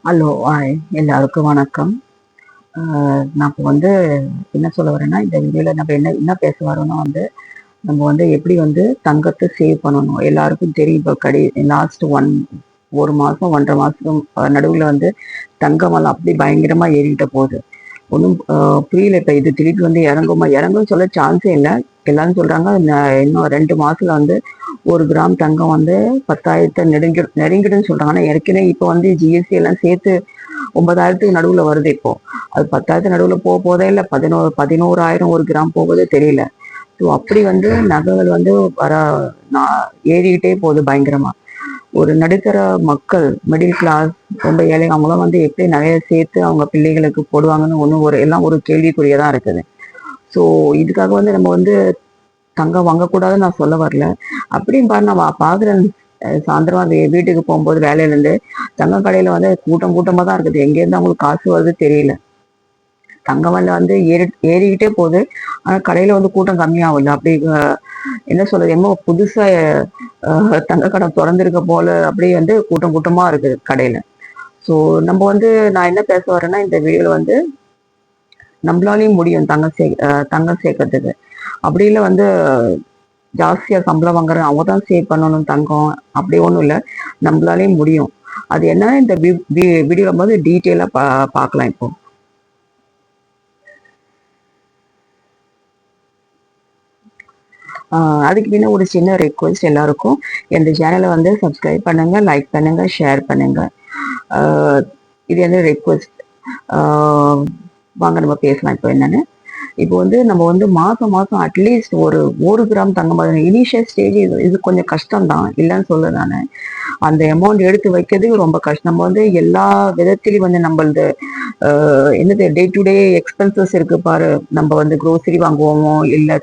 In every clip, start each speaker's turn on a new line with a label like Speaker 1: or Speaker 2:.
Speaker 1: Hello, hi எல்லாருக்கும் வணக்கம். நான் இப்போ வந்து என்ன சொல்ல வரேன்னா, இந்த வீடியோவில் நம்ம என்ன என்ன பேச வரோம்னா நம்ம எப்படி தங்கத்தை சேவ் பண்ணணும். எல்லாருக்கும் தெரியும். இப்போ லாஸ்ட் ஒரு மாதம் 1.5 மாதம் நடுவில் தங்கமெல்லாம் அப்படி பயங்கரமாக ஏறிக்கிட்ட போகுது. ஒன்றும் புரியல. இப்போ இது திருப்பி இறங்கும்னு சொல்ல சான்ஸே இல்லை. எல்லாரும் சொல்கிறாங்க இன்னும் 2 மாதத்துல 1 கிராம் தங்கம் 10,000 நெருங்கிடுன்னு சொல்றாங்க. ஆனா ஏற்கனவே இப்போ ஜிஎஸ்டி எல்லாம் சேர்த்து 9,000க்கு நடுவுல வருது. இப்போ அது 10,000 நடுவுல போதே இல்ல 11,000 1 கிராம் போகுதே தெரியல. ஸோ அப்படி நகைகள் வர ஏறிக்கிட்டே போகுது பயங்கரமா. ஒரு நடுத்தர மக்கள், மிடில் கிளாஸ், ரொம்ப ஏழை, அவங்களாம் எப்படி நகைய சேர்த்து அவங்க பிள்ளைகளுக்கு போடுவாங்கன்னு எல்லாம் ஒரு கேள்விக்குறியதான் இருக்குது. ஸோ இதுக்காக நம்ம தங்கம் வாங்கக்கூடாதுன்னு நான் சொல்ல வரல. அப்படியும் பாரு, நான் பாக்குறேன். சாயந்தரமா வீட்டுக்கு போகும்போது வேலையில இருந்து தங்க கடையில கூட்டம் கூட்டமா தான் இருக்குது. எங்க இருந்து அவங்களுக்கு காசு வருது தெரியல. தங்க விலை ஏறிக்கிட்டே போகுது. ஆனா கடையில கூட்டம் கம்மியாகல. அப்படி என்ன சொல்றது, என்னமோ புதுசா தங்க கடை திறந்திருக்க போல அப்படியே கூட்டம் கூட்டமா இருக்குது கடையில. ஸோ நம்ம நான் என்ன பேச வரேன்னா, இந்த வீடியோல நம்மளாலையும் முடியும் தங்கம் சேர்க்கறதுக்கு. அப்படி இல்லை ஜாஸ்தியா சம்பளம் வாங்குற அவங்க தான் சேவ் பண்ணணும் தங்கம், அப்படி ஒண்ணும் இல்லை. நம்மளாலையும் முடியும். அது என்ன, இந்த வீடியோல டீட்டெயிலா பார்க்கலாம். இப்போ அதுக்கு பின்ன ஒரு சின்ன ரெக்வஸ்ட் எல்லாருக்கும், இந்த சேனலை சப்ஸ்கிரைப் பண்ணுங்க, லைக் பண்ணுங்க, ஷேர் பண்ணுங்க. இது என்ன ரெக்வஸ்ட். வாங்க நம்ம பேசலாம். இப்போ என்னன்னு, இப்போ நம்ம மாசம் மாசம் அட்லீஸ்ட் ஒரு கிராம் தங்கம், இனிஷியல் ஸ்டேஜ் இது கொஞ்சம் கஷ்டம் தான், இல்லைன்னு சொல்ல நானு. அந்த அமௌண்ட் எடுத்து வைக்கிறதுக்கு ரொம்ப கஷ்டம். நம்ம எல்லா விதத்திலையும் நம்மளது என்னது டே டு டே எக்ஸ்பென்சஸ் இருக்கு பாரு. நம்ம க்ரோசரி வாங்குவோமோ, இல்லை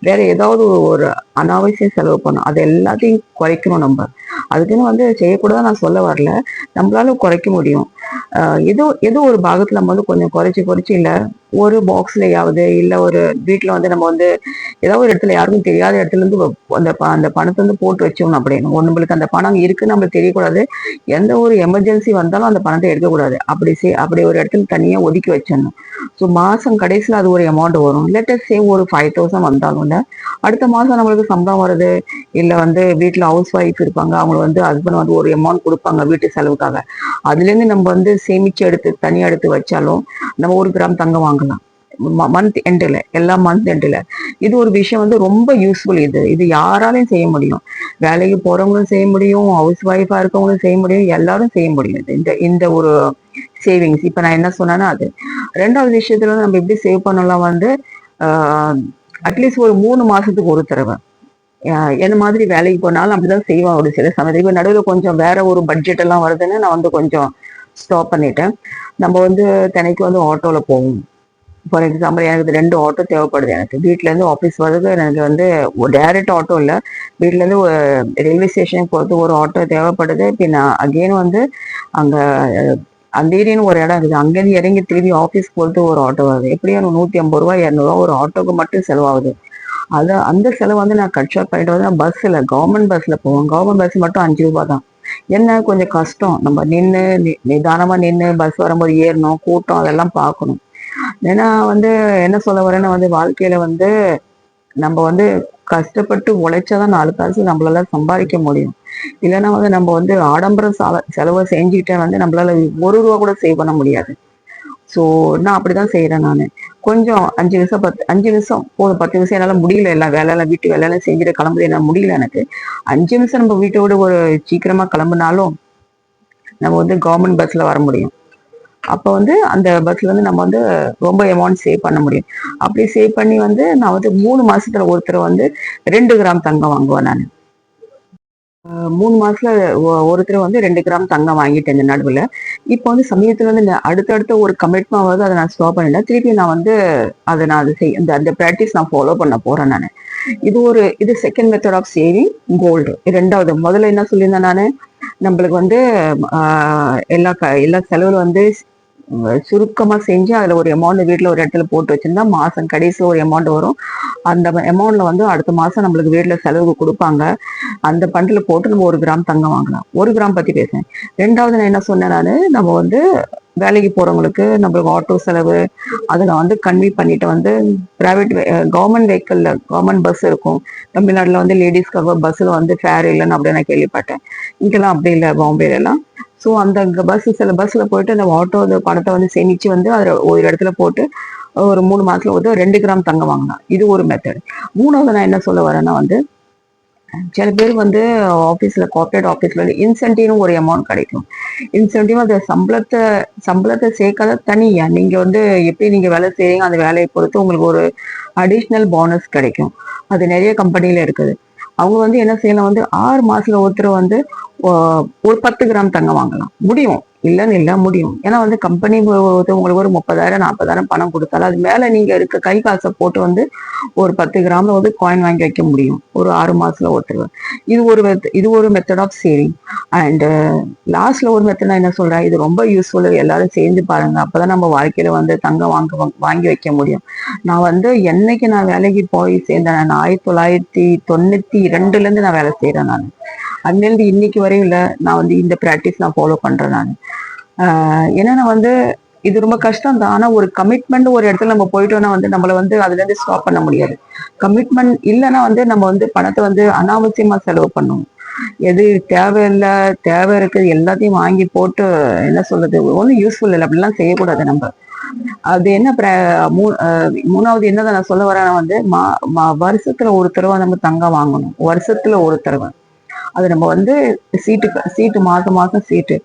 Speaker 1: வேற ஏதாவது ஒரு அனாவசிய செலவு பண்ணும், அது எல்லாத்தையும் குறைக்கணும் நம்ம. அதுக்குன்னு செய்யக்கூடாது நான் சொல்ல வரல. நம்மளால குறைக்க முடியும். ஏதோ ஒரு பாகத்துல நம்ம கொஞ்சம் குறைச்சு இல்ல ஒரு பாக்ஸ்லயாவது, இல்ல ஒரு வீட்டுல நம்ம ஏதாவது ஒரு இடத்துல யாருக்கும் தெரியாத இடத்துல இருந்து அந்த பணத்தை போட்டு வச்சோம் அப்படின்னு. நம்மளுக்கு அந்த பணம் இருக்குன்னு நம்மளுக்கு தெரியக்கூடாது. எந்த ஒரு எமர்ஜென்சி வந்தாலும் அந்த பணத்தை எடுக்கக்கூடாது. அப்படி ஒரு இடத்துல தனியா ஒதுக்கி வச்சிடணும். ஸோ மாசம் கடைசியில் அது ஒரு அமௌண்ட் வரும். லெட்டஸ் சேவ் ஒரு 5,000 வந்தாலும் அடுத்த மாசம் நம்மளுக்கு சம்பளம் வருது. இல்ல வீட்டுல ஹவுஸ் ஒய்ஃப் இருப்பாங்க, அவங்க ஹஸ்பண்ட் ஒரு அமௌண்ட் கொடுப்பாங்க வீட்டு செலவுக்காக. அதுல இருந்து நம்ம சேமிச்சு எடுத்து தனியா எடுத்து வச்சாலும் நம்ம 1 கிராம் தங்கம் வாங்கலாம். மந்த் எண்டில், எல்லா மந்த் எண்டில். இது ஒரு விஷயம் ரொம்ப யூஸ்ஃபுல். இது யாராலையும் செய்ய முடியும். வேலைக்கு போறவங்களும் செய்ய முடியும், ஹவுஸ் ஒய்ஃபா இருக்கவங்களும் செய்ய முடியும், எல்லாரும் செய்ய முடியும். இந்த இந்த ஒரு சேவிங்ஸ். இப்ப நான் என்ன சொன்னேன்னா அது. ரெண்டாவது விஷயத்துல நம்ம எப்படி சேவ் பண்ணலாம் அட்லீஸ்ட் ஒரு 3 மாசத்துக்கு ஒரு தடவை. என்ன மாதிரி வேலைக்கு போனாலும் அப்படிதான் செய்வான் ஒரு சில சமயத்துக்கு. நடுவில் கொஞ்சம் வேற ஒரு பட்ஜெட் எல்லாம் வருதுன்னு நான் கொஞ்சம் ஸ்டாப் பண்ணிட்டேன். நம்ம தினைக்கு ஆட்டோல போவோம். ஃபார் எக்ஸாம்பிள், எனக்கு 2 ஆட்டோ தேவைப்படுது. எனக்கு வீட்டுல இருந்து ஆஃபீஸ் வர்றது எனக்கு டைரக்ட் ஆட்டோ இல்லை, வீட்டுல இருந்து ரயில்வே ஸ்டேஷனுக்கு போகிறது ஒரு ஆட்டோ தேவைப்படுது. பின்ன அகெயின் அங்க அந்த ஏரியான்னு ஒரு இடம் இருக்குது, அங்கேருந்து இறங்கி திரும்பி ஆஃபீஸ் போகிறது ஒரு ஆட்டோ வருது. எப்படியும் 150 ரூபா 200 ரூபா ஒரு ஆட்டோக்கு மட்டும் செலவாகுது. அந்த செலவு நான் கட் ஷார்ட் பண்ணிட்டு பஸ்ல, கவர்மெண்ட் பஸ்ல போவோம். கவர்மெண்ட் பஸ் மட்டும் 5 ரூபா தான். என்ன கொஞ்சம் கஷ்டம், நம்ம நிதானமா நின்று பஸ் வரும்போது ஏறணும், கூட்டம் அதெல்லாம் பார்க்கணும். ஏன்னா என்ன சொல்ல வரேன்னா வாழ்க்கையில நம்ம கஷ்டப்பட்டு உழைச்சாதான் 4 காசு நம்மளால சம்பாதிக்க முடியும். இல்லைன்னா நம்ம ஆடம்பர செலவை செஞ்சுக்கிட்டே நம்மளால 1 ரூபா கூட சேவ் பண்ண முடியாது. ஸோ நான் அப்படிதான் செய்யறேன். நான் கொஞ்சம் 5 நிமிஷம் 5 நிமிஷம் போதும். 10 நிமிஷம் என்னால முடியல, எல்லாம் வேலையெல்லாம் வீட்டு வேலையெல்லாம் செஞ்சுட்டு கிளம்புது, என்னால முடியல எனக்கு. 5 நிமிஷம் நம்ம வீட்டோட ஒரு சீக்கிரமா கிளம்புனாலும் நம்ம கவர்மெண்ட் பஸ்ல வர முடியும். அப்போ அந்த பஸ்ல நம்ம ரொம்ப அமௌண்ட் சேவ் பண்ண முடியும். அப்படி சேவ் பண்ணி நான் 3 மாசத்துல ஒருத்தர் 2 கிராம் தங்கம் வாங்குவேன் நான். 3 மாசத்துல ஒருத்தர் 2 கிராம் தங்கம் வாங்கிட்டேன் இந்த நடுவில். இப்போ சமயத்துல அடுத்தடுத்த ஒரு கமிட்மெண்ட் அதை நான் ஸ்டாப் பண்ணிட்டேன். திருப்பி நான் அதை நான் அந்த ப்ராக்டிஸ் நான் ஃபாலோ பண்ண போறேன் நான். இது second method of saving gold. ரெண்டாவது, முதல்ல என்ன சொல்லியிருந்தேன் நான், நம்மளுக்கு எல்லா செலவுல சுருக்கமா செஞ்சு அதுல ஒரு அமௌண்ட் வீட்டுல ஒரு இடத்துல போட்டு வச்சிருந்தா மாசம் கடைசியில் ஒரு அமௌண்ட் வரும். அந்த அமௌண்ட்ல வந்து அடுத்த மாசம் நம்மளுக்கு வீட்டுல செலவுக்கு கொடுப்பாங்க. அந்த பண்டில போட்டு நம்ம 1 கிராம் தங்கம் வாங்கலாம். 1 கிராம் பத்தி பேசுறேன். ரெண்டாவது நான் என்ன சொன்னேன், நம்ம வந்து வேலைக்கு போறவங்களுக்கு நம்மளுக்கு ஆட்டோ செலவு அதுல வந்து கன்வி பண்ணிட்டு வந்து பிரைவேட் கவர்மெண்ட் வெஹிக்கிள்ல கவர்மெண்ட் பஸ் இருக்கும். தமிழ்நாட்டுல வந்து லேடிஸ்க்காக பஸ்ல வந்து ஃபேர் இல்லைன்னு அப்படி நான் கேள்விப்பட்டேன். இங்கெல்லாம் அப்படி இல்லை பாம்பேல எல்லாம். ஸோ அந்த பஸ் சில பஸ்ல போயிட்டு அந்த ஆட்டோ பணத்தை வந்து சேமிச்சு வந்து அதில் ஒரு இடத்துல போட்டு ஒரு 3 மாசத்துல வந்து 2 கிராம் தங்கம் வாங்கலாம். இது ஒரு மெத்தட். மூணாவது நான் என்ன சொல்ல வரேன்னா வந்து சில பேர் வந்து ஆஃபீஸில் கார்பரேட் ஆஃபீஸில் வந்து இன்சென்டிவ்னு ஒரு அமௌண்ட் கிடைக்கும். இன்சென்டிவ் அந்த சம்பளத்தை சேர்க்காத தனியா நீங்கள் வந்து எப்படி நீங்கள் வேலை செய்றீங்க அந்த வேலையை பொறுத்து உங்களுக்கு ஒரு அடிஷ்னல் போனஸ் கிடைக்கும். அது நிறைய கம்பெனியில் இருக்குது. அவங்க வந்து என்ன செய்யலாம் வந்து 6 மாசத்துல ஒருத்தர் வந்து ஒரு 10 கிராம் தங்கம் வாங்கலாம். முடியும், இல்லைன்னு இல்லை, முடியும். ஏன்னா வந்து கம்பெனி உங்களுக்கு ஒரு 30,000 40,000 பணம் கொடுத்தாலும் அது மேல நீங்க இருக்க கை காசை போட்டு வந்து ஒரு 10 கிராம்ல வந்து காயின் வாங்கி வைக்க முடியும் ஒரு 6 மாசத்துல ஒருத்தர். இது ஒரு மெத்தட் ஆஃப் சேவிங். அண்ட் லாஸ்ட்ல ஒரு மெத்தட் நான் என்ன சொல்றேன், இது ரொம்ப யூஸ்ஃபுல், எல்லாரும் சேர்ந்து பாருங்க. அப்பதான் நம்ம வாழ்க்கையில வந்து தங்கம் வாங்கி வைக்க முடியும். நான் வந்து என்னைக்கு நான் வேலைக்கு போய் சேர்ந்தேன், நான் 1992ல இருந்து நான் வேலை செய்யறேன். நான் அன்னிலிருந்து இன்னைக்கு வரையும் இல்லை, நான் வந்து இந்த ப்ராக்டிஸ் நான் ஃபாலோ பண்றேன். நான் ஏன்னா வந்து இது ரொம்ப கஷ்டம் தான். ஆனா ஒரு கமிட்மெண்ட் ஒரு இடத்துல நம்ம போயிட்டோம்னா வந்து நம்மள வந்து அதுல இருந்து ஸ்டாப் பண்ண முடியாது. கமிட்மெண்ட் இல்லைன்னா வந்து நம்ம வந்து பணத்தை வந்து அனாவசியமா செலவு பண்ணுவோம். எது தேவையில்லை தேவை இருக்குது எல்லாத்தையும் வாங்கி போட்டு என்ன சொல்றது ஒன்றும் யூஸ்ஃபுல் இல்லை. அப்படிலாம் செய்யக்கூடாது நம்ம. அது என்ன மூணாவது என்னதான் நான் சொல்ல வரேன்னா வந்து வருஷத்துல ஒரு தடவை நம்ம தங்கம் வாங்கணும். வருஷத்துல ஒரு தடவை அது நம்ம வந்து சீட்டு மாசம் மாசம் சீட்டு.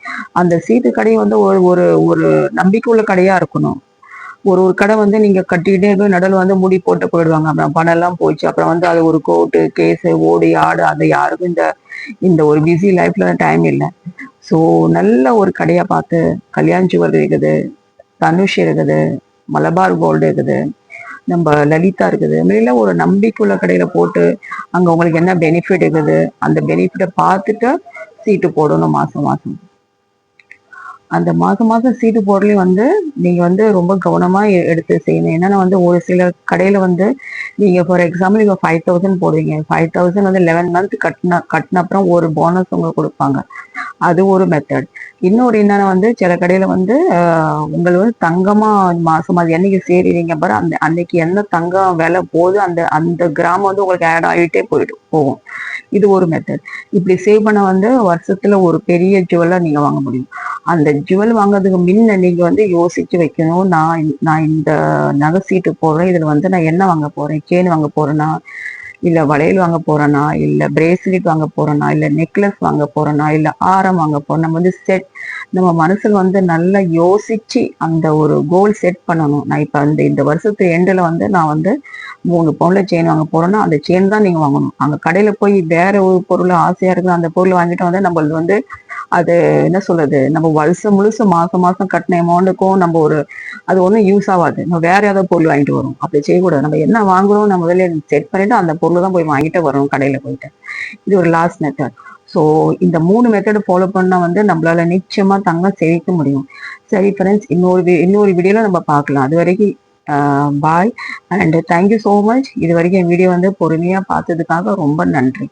Speaker 1: அந்த சீட்டு கடை வந்து ஒரு ஒரு ஒரு நம்பிக்கை உள்ள கடையா இருக்கணும். ஒரு கடை வந்து நீங்க கட்டிக்கிட்டே போய் நடுவில் வந்து முடி போட்டு போயிடுவாங்க. அப்புறம் பணம் எல்லாம் போச்சு. அப்புறம் வந்து அது ஒரு கோர்ட்டு கேஸு ஓடி ஆடு அது யாருக்கும் இந்த இந்த ஒரு பிஸி லைஃப்ல டைம் இல்லை. ஸோ நல்ல ஒரு கடையா பார்த்து கல்யாண் ஜுவல்லரி இருக்குது, தனுஷ் இருக்குது, மலபார் கோல்டு இருக்குது, நம்ம லலிதா இருக்குது, மேல ஒரு நம்பிக்கையுள்ள கடையில போட்டு அங்க உங்களுக்கு என்ன பெனிஃபிட் இருக்குது அந்த பெனிஃபிட்டை பார்த்துட்டு சீட்டு போடணும் மாசம் மாசம். அந்த மாசம் மாசம் சீட்டு போடலையும் வந்து நீங்க வந்து ரொம்ப கவனமா எடுத்து செய்யணும். என்னன்னா வந்து ஒரு சில கடையில வந்து நீங்க ஃபார் எக்ஸாம்பிள் இப்போ 5,000 போடுவீங்க. 5,000 வந்து 11 மந்த் கட்டின அப்புறம் ஒரு போனஸ் உங்களுக்கு கொடுப்பாங்க. அது ஒரு மெத்தட். இன்னொரு என்னன்னா வந்து சில கடையில வந்து உங்களுக்கு வந்து தங்கமா மாசம் அது என்னைக்கு சேருவீங்க பாரு அந்த அன்னைக்கு என்ன தங்கம் விலை போகுது அந்த அந்த கிராமம் வந்து உங்களுக்கு ஆட் ஆகிட்டே போகும். இது ஒரு மெத்தட். இப்படி சேவ் பண்ண வந்து வருஷத்துல ஒரு பெரிய ஜுவல்லா நீங்க வாங்க முடியும். அந்த ஜுவல் வாங்குறதுக்கு முன்ன நீங்க வந்து யோசிச்சு வைக்கணும். நான் இந்த நகை சீட்டு போடுறேன், இதுல வந்து நான் என்ன வாங்க போறேன், செயின் வாங்க போறேன்னா இல்ல வளையல் வாங்க போறேனா, இல்ல பிரேஸ்லெட் வாங்க போறேனா, இல்ல நெக்லஸ் வாங்க போறேனா, இல்ல ஆரம் வாங்க போறேன். நம்ம வந்து நம்ம மனசுல வந்து நல்லா யோசிச்சு அந்த ஒரு கோல் செட் பண்ணணும். நான் இப்ப இந்த வருஷத்து எண்டில் வந்து நான் வந்து 3 பவுன்ல செயின் வாங்க போறேன்னா அந்த செயின் தான் நீங்க வாங்கணும். அங்க கடையில போய் வேற ஒரு பொருள் ஆசையா இருக்குது அந்த பொருள் வாங்கிட்டு வந்து நம்மளுக்கு வந்து அது என்ன சொல்றது, நம்ம வருஷம் முழுசு மாசம் மாசம் கட்டின அமௌண்ட்டுக்கும் நம்ம ஒரு அது ஒன்றும் யூஸ் ஆகாது. நம்ம வேற ஏதாவது பொருள் வாங்கிட்டு வரும். அப்படி செய்யக்கூடாது. நம்ம என்ன வாங்குறோம் நம்ம முதல்ல செட் பண்ணிட்டு அந்த பொருள் தான் போய் வாங்கிட்டு வரணும் கடையில போயிட்டு. இது ஒரு லாஸ்ட் மெத்தட். ஸோ இந்த 3 மெத்தட் ஃபாலோ பண்ணா வந்து நம்மளால நிச்சயமா தங்கம் சேமிக்க முடியும். சரி ஃப்ரெண்ட்ஸ், இன்னொரு வீடியோல நம்ம பார்க்கலாம். அது வரைக்கும் பாய் அண்ட் தேங்க்யூ ஸோ மச். இது வரைக்கும் என் வீடியோ வந்து பொறுமையா பார்த்ததுக்காக ரொம்ப நன்றி.